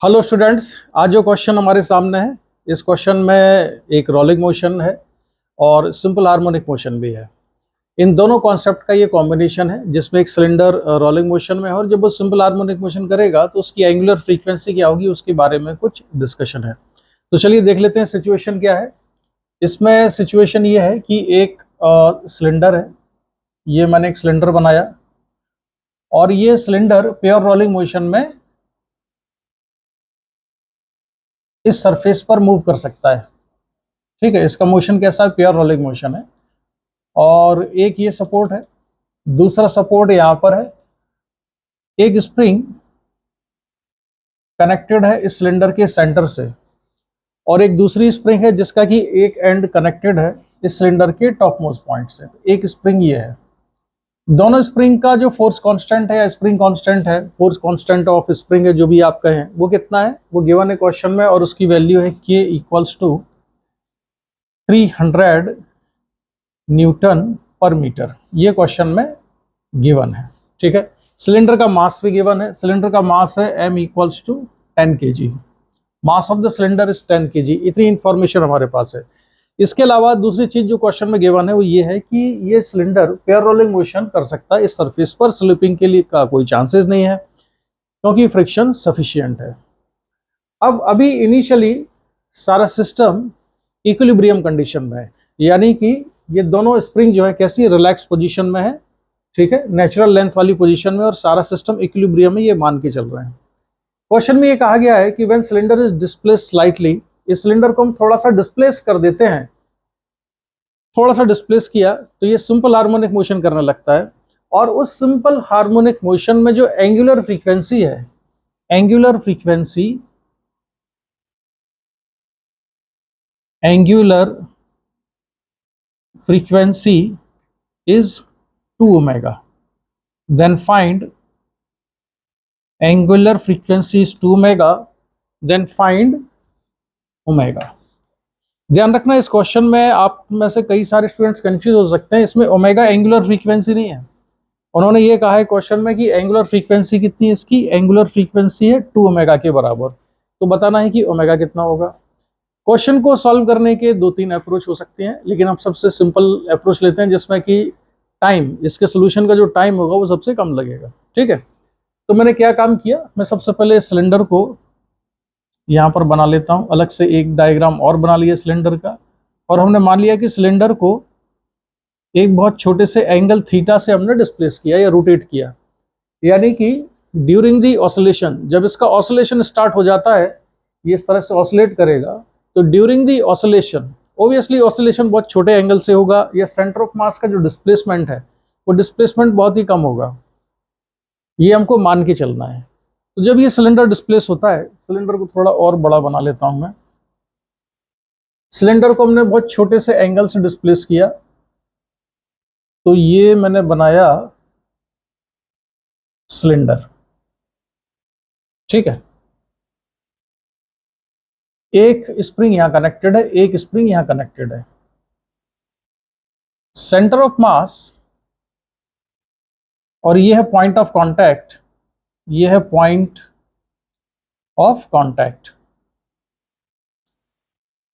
Hello students, आज जो question हमारे सामने है, इस क्वेश्चन में एक रोलिंग मोशन है और सिंपल हार्मोनिक मोशन भी है। इन दोनों कॉन्सेप्ट का ये कॉम्बिनेशन है जिसमें एक सिलेंडर रोलिंग मोशन में है और जब वो सिंपल हार्मोनिक मोशन करेगा तो उसकी एंगुलर फ्रीक्वेंसी क्या होगी उसके बारे में कुछ डिस्कशन है। तो चलिए देख लेते हैं सिचुएशन क्या है। इसमें सिचुएशन ये है कि एक सिलेंडर है, ये मैंने एक सिलेंडर बनाया और ये सिलेंडर प्योर रोलिंग मोशन में इस सरफेस पर मूव कर सकता है। ठीक है, इसका मोशन कैसा है? प्योर रोलिंग मोशन है। और एक ये सपोर्ट है, दूसरा सपोर्ट यहाँ पर है, एक स्प्रिंग कनेक्टेड है इस सिलेंडर के सेंटर से और एक दूसरी स्प्रिंग है जिसका कि एक एंड कनेक्टेड है इस सिलेंडर के टॉप मोस्ट पॉइंट से। एक स्प्रिंग ये है। दोनों स्प्रिंग का जो फोर्स कांस्टेंट है या स्प्रिंग कांस्टेंट है, फोर्स कांस्टेंट ऑफ स्प्रिंग है, जो भी आप कहें, वो कितना है वो गिवन है क्वेश्चन में और उसकी वैल्यू है K इक्वल्स टू 300 न्यूटन पर मीटर। ये क्वेश्चन में गिवन है। ठीक है, सिलेंडर का मास भी गिवन है। सिलेंडर का मास है M equals to 10 kg। Mass of the cylinder is 10 kg। इतनी इंफॉर्मेशन हमारे पास है। इसके अलावा दूसरी चीज जो क्वेश्चन में गिवन है वो ये है कि ये सिलेंडर पेयर रोलिंग मोशन कर सकता है इस सरफेस पर। स्लिपिंग के लिए का कोई चांसेस नहीं है क्योंकि फ्रिक्शन सफिशिएंट है। अब अभी इनिशियली सारा सिस्टम इक्विलिब्रियम कंडीशन में है, यानी कि ये दोनों स्प्रिंग जो है कैसी रिलैक्स पोजीशन में है। ठीक है, नेचुरल लेंथ वाली पोजीशन में, और सारा सिस्टम इक्विलिब्रियम में ये मान के चल रहे हैं। क्वेश्चन में ये कहा गया है कि when cylinder is displaced slightly, इस सिलेंडर को हम थोड़ा सा डिस्प्लेस कर देते हैं, थोड़ा सा डिस्प्लेस किया तो ये सिंपल हार्मोनिक मोशन करने लगता है। और उस सिंपल हार्मोनिक मोशन में जो एंगुलर फ्रीक्वेंसी है, angular frequency is 2 omega. Then find angular frequency is 2 omega, then find omega. ध्यान रखना, इस क्वेश्चन में आप में से कई सारे स्टूडेंट्स कंफ्यूज हो सकते हैं। इसमें ओमेगा एंगुलर फ्रीक्वेंसी नहीं है। उन्होंने ये कहा है क्वेश्चन में कि एंगुलर फ्रीक्वेंसी कितनी है, इसकी एंगुलर फ्रीक्वेंसी है 2 ओमेगा के बराबर। तो बताना है कि ओमेगा कितना होगा। क्वेश्चन को सॉल्व करने के 2-3 अप्रोच हो सकते हैं, लेकिन हम सबसे सिंपल अप्रोच लेते हैं जिसमें कि टाइम, इसके सोल्यूशन का जो टाइम होगा वो सबसे कम लगेगा। ठीक है, तो मैंने क्या काम किया, मैं सबसे पहले सिलेंडर को यहाँ पर बना लेता हूँ। अलग से एक डायग्राम और बना लिया सिलेंडर का, और हमने मान लिया कि सिलेंडर को एक बहुत छोटे से एंगल थीटा से हमने डिस्प्लेस किया या रोटेट किया, यानी कि ड्यूरिंग दी ऑसिलेशन, जब इसका ऑसिलेशन स्टार्ट हो जाता है, ये इस तरह से ऑसिलेट करेगा, तो during the oscillation, obviously oscillation बहुत छोटे एंगल से होगा, या सेंटर ऑफ मास का जो डिस्प्लेसमेंट है वो डिस्प्लेसमेंट बहुत ही कम होगा, ये हमको मान के चलना है। तो जब ये सिलेंडर डिस्प्लेस होता है, सिलेंडर को थोड़ा और बड़ा बना लेता हूं मैं। सिलेंडर को हमने बहुत छोटे से एंगल से डिस्प्लेस किया, तो ये मैंने बनाया सिलेंडर। ठीक है, एक स्प्रिंग यहां कनेक्टेड है, एक स्प्रिंग यहां कनेक्टेड है। सेंटर ऑफ मास, और ये है पॉइंट ऑफ कांटेक्ट, ये है पॉइंट ऑफ कांटेक्ट।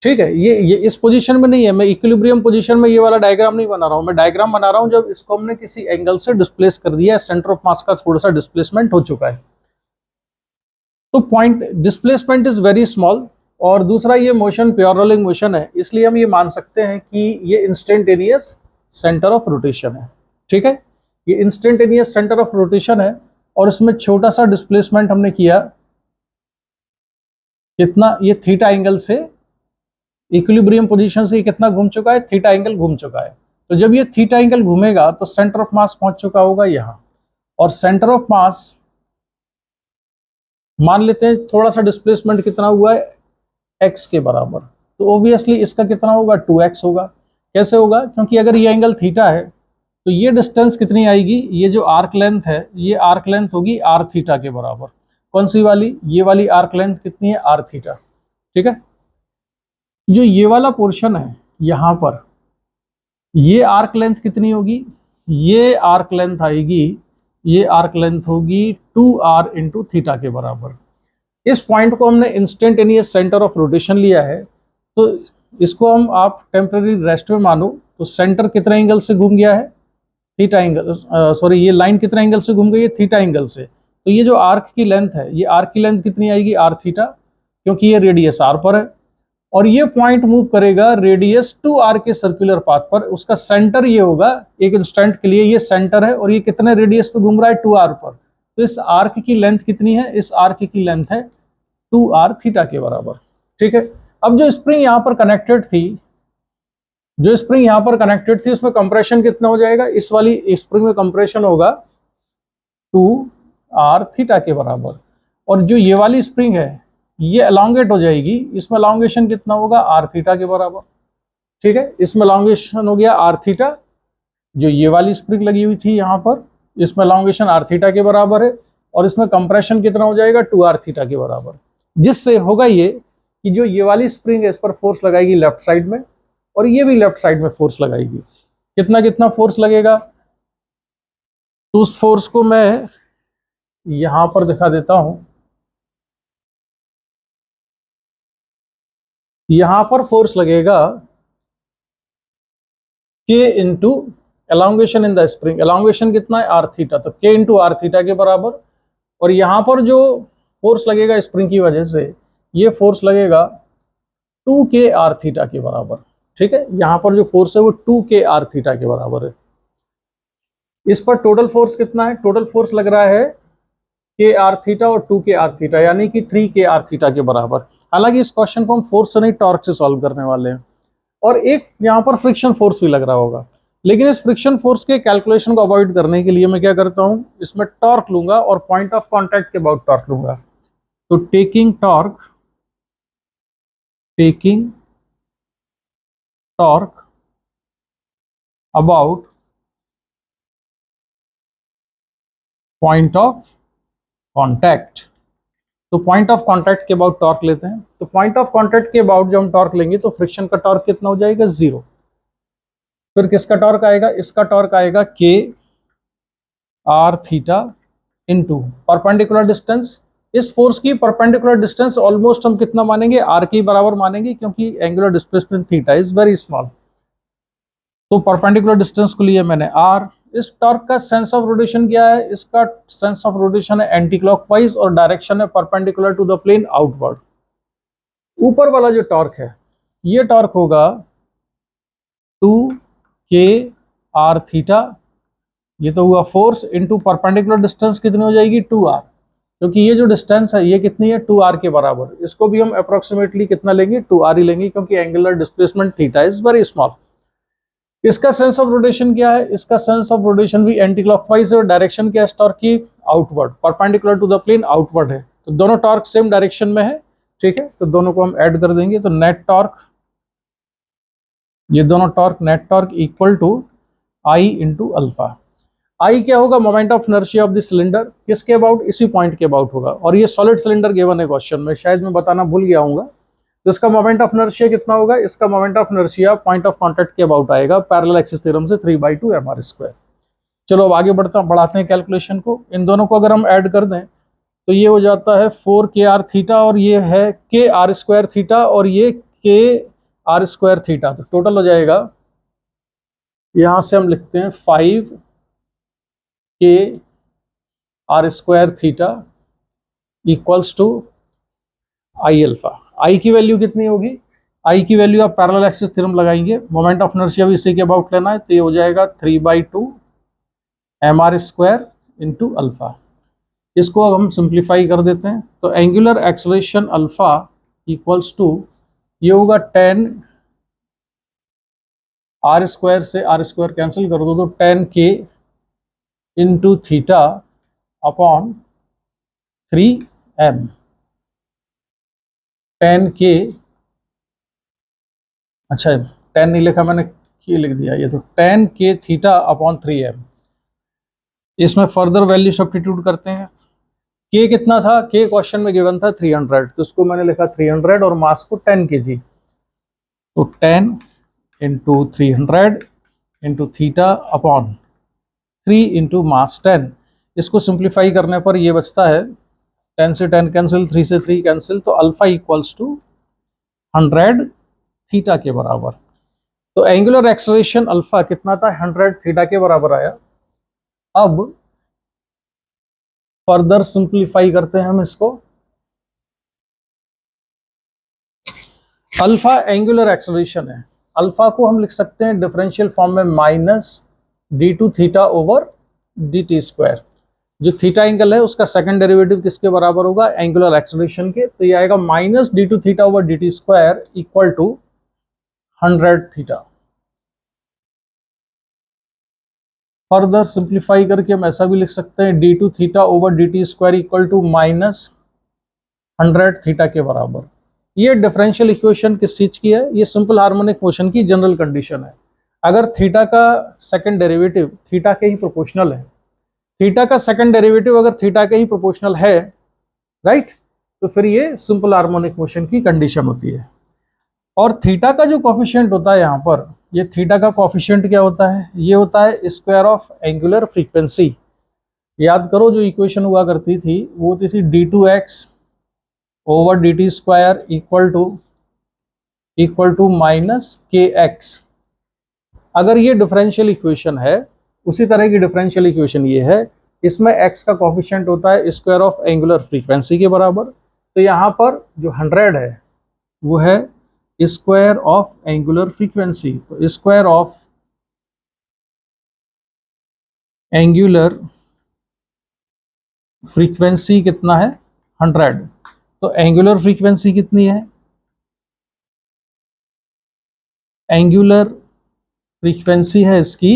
ठीक है, ये इस पोजीशन में नहीं है, मैं इक्विलिब्रियम पोजीशन में ये वाला डायग्राम नहीं बना रहा हूं। मैं डायग्राम बना रहा हूं जब इसको हमने किसी एंगल से डिस्प्लेस कर दिया है, सेंटर ऑफ मास का थोड़ा सा डिस्प्लेसमेंट हो चुका है, तो point displacement is very small. और दूसरा, ये मोशन प्योर रोलिंग मोशन है, इसलिए हम ये मान सकते हैं कि ये इंस्टेंटेनियस सेंटर ऑफ रोटेशन है। ठीक है, ये इंस्टेंटेनियस सेंटर ऑफ रोटेशन है, और इसमें छोटा सा डिस्प्लेसमेंट हमने किया कितना, ये थीटा एंगल से, इक्विलिब्रियम पोजीशन से कितना घूम चुका है, थीटा एंगल घूम चुका है। तो जब ये थीटा एंगल घूमेगा तो सेंटर ऑफ मास पहुंच चुका होगा यहां, और सेंटर ऑफ मास मान लेते हैं थोड़ा सा डिस्प्लेसमेंट कितना हुआ है, x के बराबर, तो ऑब्वियसली इसका कितना होगा, 2x होगा। कैसे होगा, क्योंकि अगर ये एंगल थीटा है तो ये डिस्टेंस कितनी आएगी, ये जो आर्क लेंथ है, ये आर्क लेंथ होगी r थीटा के बराबर। कौन सी वाली, ये वाली आर्क लेंथ कितनी है, r थीटा। ठीक है, जो ये वाला पोर्शन है यहां पर, ये आर्क लेंथ कितनी होगी, ये आर्क लेंथ आएगी, ये आर्क लेंथ होगी 2r इंटू थीटा के बराबर। इस पॉइंट को हमने इंस्टेंटेनियस सेंटर ऑफ रोटेशन लिया है, तो इसको हम आप टेम्पररी रेस्ट में मानो, तो सेंटर कितने एंगल से घूम गया है, थीटा एंगल, सॉरी ये लाइन कितने एंगल से घूम गई है, थीटा एंगल से। तो ये जो आर्क की लेंथ है, ये आर्क की लेंथ कितनी आएगी, आर थीटा, क्योंकि ये रेडियस आर पर है, और ये पॉइंट मूव करेगा रेडियस टू आर के सर्कुलर पाथ पर। उसका सेंटर ये होगा, एक इंस्टेंट के लिए ये सेंटर है, और ये कितने रेडियस पे घूम रहा है, टू आर पर। तो इस आर्क की लेंथ कितनी है, इस आर्क की लेंथ है टू आर थीटा के बराबर। ठीक है, अब जो स्प्रिंग यहां पर कनेक्टेड थी, उसमें कंप्रेशन कितना हो जाएगा, इस वाली स्प्रिंग में कंप्रेशन होगा टू आर थीटा के बराबर, और जो ये वाली स्प्रिंग है ये एलोंगेट हो जाएगी, इसमें एलोंगेशन कितना होगा, आर थीटा के बराबर। ठीक है, इसमें एलोंगेशन हो गया आर थीटा, जो ये वाली स्प्रिंग लगी हुई थी यहाँ पर, इसमें एलोंगेशन आर थीटा के बराबर है, और इसमें कंप्रेशन कितना हो जाएगा, टू आर थीटा के बराबर। जिससे होगा ये कि जो ये वाली स्प्रिंग है इस पर फोर्स लगाएगी लेफ्ट साइड में, और ये भी लेफ्ट साइड में फोर्स लगाएगी। कितना कितना फोर्स लगेगा, तो उस फोर्स को मैं यहां पर दिखा देता हूं। यहां पर फोर्स लगेगा K into elongation in the spring, elongation कितना है, आर थीटा, तो K इंटू आर थीटा के बराबर। और यहां पर जो फोर्स लगेगा स्प्रिंग की वजह से, ये फोर्स लगेगा 2K आर थीटा के बराबर। ठीक है, यहां पर जो फोर्स है वो 2K आर थीटा के बराबर है। इस पर टोटल फोर्स कितना है, टोटल फोर्स लग रहा है K आर थीटा और 2K आर थीटा, यानी कि 3K आर थीटा के बराबर। हालांकि इस क्वेश्चन को हम फोर्स से नहीं टॉर्क से सॉल्व करने वाले हैं, और एक यहाँ पर फ्रिक्शन फोर्स भी लग रहा होगा, लेकिन इस फ्रिक्शन फोर्स के कैलकुलेशन को अवॉइड करने के लिए मैं क्या करता हूँ, इसमें टॉर्क लूंगा और पॉइंट ऑफ कांटेक्ट के अबाउट टॉर्क लूंगा। तो taking torque about point of contact, तो पॉइंट ऑफ कांटेक्ट के अबाउट टॉर्क लेते हैं। तो पॉइंट ऑफ कांटेक्ट के अबाउट जब हम टॉर्क लेंगे तो फ्रिक्शन का टॉर्क कितना हो जाएगा, जीरो। फिर किसका टॉर्क आएगा, इसका टॉर्क आएगा K R theta into perpendicular distance. इस फोर्स की परपेंडिकुलर डिस्टेंस ऑलमोस्ट हम कितना मानेंगे, आर के बराबर मानेंगे, क्योंकि angular displacement theta is very small. तो परपेंडिकुलर डिस्टेंस को लिए मैंने आर। इस टॉर्क का सेंस ऑफ रोटेशन क्या है, इसका सेंस ऑफ रोटेशन है एंटी क्लॉकवाइज, और डायरेक्शन है perpendicular to the plane outward. ऊपर वाला जो टॉर्क है, ये टॉर्क होगा 2K आर थीटा, ये तो हुआ फोर्स, इनटू परपेंडिकुलर डिस्टेंस कितनी हो जाएगी, 2r, क्योंकि ये जो डिस्टेंस है ये कितनी है, 2r के बराबर। इसको भी हम अप्रोक्सीमेटली कितना लेंगे, 2r ही लेंगे, क्योंकि angular displacement theta is very small. इसका सेंस ऑफ रोटेशन क्या है, इसका सेंस ऑफ रोटेशन भी एंटी क्लॉकवाइज है, और डायरेक्शन क्या है टॉर्क की, outward, perpendicular to the plane outward है। तो दोनों टॉर्क सेम डायरेक्शन में है। ठीक है, तो दोनों को हम ऐड कर देंगे, तो नेट टॉर्क, ये दोनों torque, net torque equal to I into alpha. I क्या होगा, moment of inertia of the cylinder, किसके अबाउट, इसी पॉइंट के अबाउट होगा, और ये सॉलिड सिलेंडर गिवन है क्वेश्चन में, शायद मैं बताना भूल गया हूँ। तो इसका मोमेंट ऑफ इनर्शिया कितना होगा, इसका moment of inertia point of contact के अबाउट आएगा, पैरेलल एक्सिस थ्योरम से 3/2 mr स्क्वायर। चलो अब आगे बढ़ाते हैं कैलकुलेशन को। इन दोनों को अगर हम ऐड कर दें तो ये हो जाता है 4K आर थीटा, और ये है K आर स्क्वायर थीटा, और ये K आर स्क्वायर थीटा। तो टोटल हो जाएगा, यहां से हम लिखते हैं 5K R square theta equals to I alpha. I की वैल्यू कितनी होगी, आई की वैल्यू आप पैरेलल एक्सिस थ्योरम लगाएंगे, मोमेंट ऑफ इनर्शिया भी इसी के अबाउट लेना है, तो ये हो जाएगा 3/2 mr स्क्वायर इंटू अल्फा। इसको अब हम सिंप्लीफाई कर देते हैं, तो angular acceleration alpha equals to, ये होगा 10 आर स्क्वायर से आर स्क्वायर कैंसिल कर दो, तो 10K into theta upon 3m। 10K, अच्छा 10 नहीं लिखा मैंने, K लिख दिया, ये तो 10K थीटा अपॉन 3m। इसमें फर्दर वैल्यू सब्स्टिट्यूट करते हैं। K कितना था, K क्वेश्चन में गिवन था 300, तो उसको मैंने लिखा 300 और मास को 10 kg, तो 10 into 300 into theta upon 3 into mass 10। इसको सिंप्लीफाई करने पर ये बचता है 10 से 10 कैंसिल, 3 से 3 कैंसिल, तो अल्फा इक्वल्स टू 100 थीटा के बराबर। तो एंगुलर एक्सेलरेशन अल्फा कितना था? 100 थीटा के बराबर आया। अब फर्दर सिंप्लीफाई करते हैं हम इसको। अल्फा एंगुलर एक्सेलरेशन है, अल्फा को हम लिख सकते हैं डिफरेंशियल फॉर्म में minus d2 theta over dt square. जो थीटा एंगल है उसका सेकंड डेरिवेटिव किसके बराबर होगा? एंगुलर एक्सेलरेशन के। तो ये आएगा minus d2 theta over dt square equal to 100 theta. Further simplify करके हम ऐसा भी लिख सकते हैं d2 theta over dt square equal to minus 100 theta के बराबर। ये डिफरेंशियल इक्वेशन किस चीज की है? ये सिंपल हार्मोनिक मोशन की जनरल कंडीशन है। अगर थीटा का सेकंड डेरिवेटिव थीटा के ही प्रोपोर्शनल है, थीटा का सेकंड डेरिवेटिव अगर थीटा के ही प्रोपोर्शनल है, राइट, तो फिर ये सिंपल हार्मोनिक मोशन की कंडीशन होती है। और थीटा का जो कोफिशिएंट होता है यहाँ पर, ये थीटा का कोफिशिएंट क्या होता है? ये होता है स्क्वायर ऑफ एंगुलर फ्रीक्वेंसी। याद करो जो इक्वेशन हुआ करती थी वो होती थी d2x over dt square equal to minus kx। अगर ये डिफरेंशियल इक्वेशन है, उसी तरह की डिफरेंशियल इक्वेशन ये है, इसमें x का कोफिशिएंट होता है स्क्वायर ऑफ एंगुलर फ्रीक्वेंसी के बराबर। तो यहाँ पर जो 100 है वो है स्क्वायर ऑफ एंगुलर फ्रीक्वेंसी। तो स्क्वायर ऑफ एंगुलर फ्रीक्वेंसी कितना है? 100। तो एंगुलर फ्रीक्वेंसी कितनी है? एंगुलर फ्रीक्वेंसी है इसकी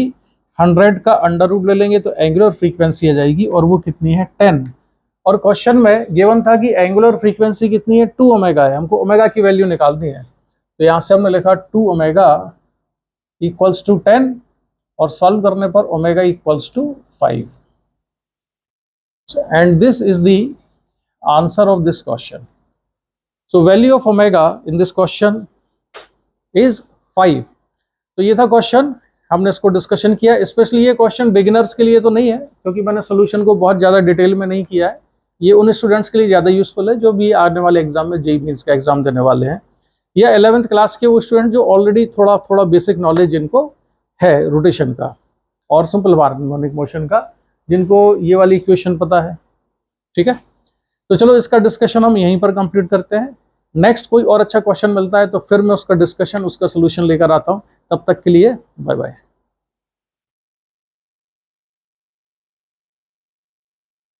100 का अंडर रूट ले लेंगे तो एंगुलर फ्रीक्वेंसी आ जाएगी, और वो कितनी है? 10। और क्वेश्चन में गिवन था कि एंगुलर फ्रीक्वेंसी कितनी है? 2 ओमेगा है, हमको ओमेगा की वैल्यू निकालनी है। तो यहाँ से हमने लिखा 2 ओमेगा इक्वल्स टू 10, और सॉल्व करने पर omega equals to 5। And this is the answer of this question. So value of omega in this question is 5। तो ये था क्वेश्चन, हमने इसको डिस्कशन किया। स्पेशली ये क्वेश्चन बिगिनर्स के लिए तो नहीं है, क्योंकि मैंने सोल्यूशन को बहुत ज़्यादा डिटेल में नहीं किया है। ये उन स्टूडेंट्स के लिए ज़्यादा यूजफुल है जो भी आने वाले एग्जाम में जेईई मेंस का एग्जाम देने वाले हैं, या 11th क्लास के वो स्टूडेंट जो ऑलरेडी थोड़ा थोड़ा बेसिक नॉलेज जिनको है रोटेशन का और सिंपल हार्मोनिक मोशन का, जिनको ये वाली इक्वेशन पता है। ठीक है, तो चलो इसका डिस्कशन हम यहीं पर कंप्लीट करते हैं। नेक्स्ट कोई और अच्छा क्वेश्चन मिलता है तो फिर मैं उसका डिस्कशन, उसका सोल्यूशन लेकर आता हूँ। तब तक के लिए बाय बाय।